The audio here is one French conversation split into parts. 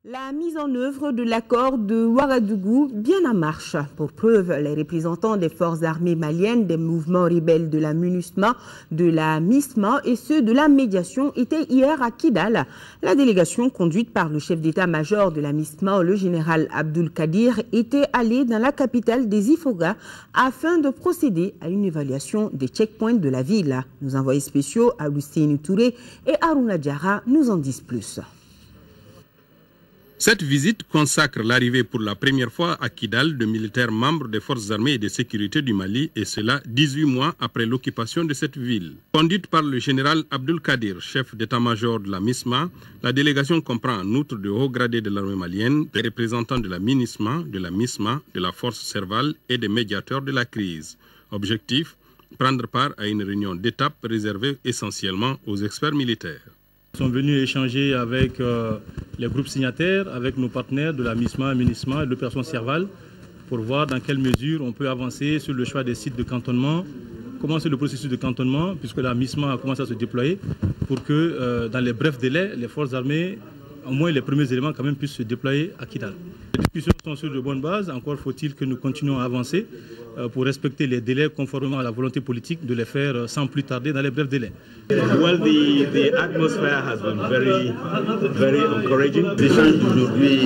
La mise en œuvre de l'accord de Ouagadougou bien en marche. Pour preuve, les représentants des forces armées maliennes, des mouvements rebelles de la MINUSMA, de la MISMA et ceux de la médiation étaient hier à Kidal. La délégation conduite par le chef d'état-major de la MISMA, le général Abdul Kadir, était allée dans la capitale des Ifoga afin de procéder à une évaluation des checkpoints de la ville. Nos envoyés spéciaux, Alustin Touré et Aruna Diara, nous en disent plus. Cette visite consacre l'arrivée pour la première fois à Kidal de militaires membres des forces armées et de sécurité du Mali, et cela 18 mois après l'occupation de cette ville. Conduite par le général Abdul Kadir, chef d'état-major de la MISMA, la délégation comprend en outre de hauts gradés de l'armée malienne, des représentants de la MINUSMA, de la MISMA, de la force Serval et des médiateurs de la crise. Objectif, prendre part à une réunion d'étape réservée essentiellement aux experts militaires. Nous sommes venus échanger avec les groupes signataires, avec nos partenaires de la MISMA, MINUSMA et de l'opération Serval pour voir dans quelle mesure on peut avancer sur le choix des sites de cantonnement, commencer le processus de cantonnement puisque la MISMA a commencé à se déployer pour que dans les brefs délais, les forces armées, au moins les premiers éléments quand même, puissent se déployer à Kidal. Les discussions sont sur de bonnes bases, encore faut-il que nous continuions à avancer pour respecter les délais conformément à la volonté politique de les faire sans plus tarder dans les brefs délais. Well, the atmosphere has been very encouraging. L'échange d'aujourd'hui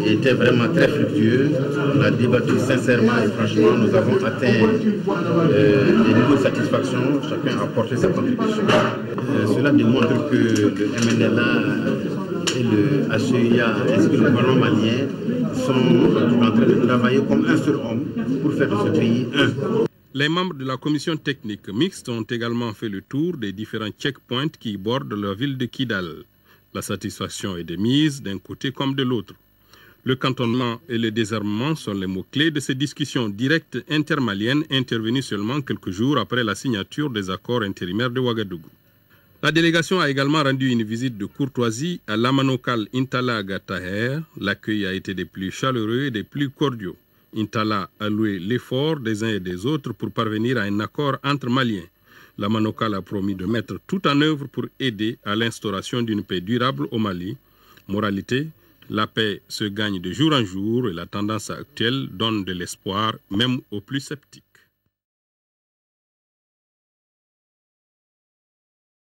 était vraiment très fructueux. On a débattu sincèrement et franchement, nous avons atteint des niveaux de satisfaction. Chacun a apporté sa contribution. Cela démontre que le MNLA et le HCIA ainsi que le gouvernement malien sont en train de travailler comme un seul homme pour faire de ce pays un. Les membres de la commission technique mixte ont également fait le tour des différents checkpoints qui bordent la ville de Kidal. La satisfaction est de mise d'un côté comme de l'autre. Le cantonnement et le désarmement sont les mots-clés de ces discussions directes intermaliennes intervenues seulement quelques jours après la signature des accords intérimaires de Ouagadougou. La délégation a également rendu une visite de courtoisie à l'Amanokal Intala Gataher. L'accueil a été des plus chaleureux et des plus cordiaux. Intala a loué l'effort des uns et des autres pour parvenir à un accord entre Maliens. L'Amanokal a promis de mettre tout en œuvre pour aider à l'instauration d'une paix durable au Mali. Moralité, la paix se gagne de jour en jour et la tendance actuelle donne de l'espoir même aux plus sceptiques.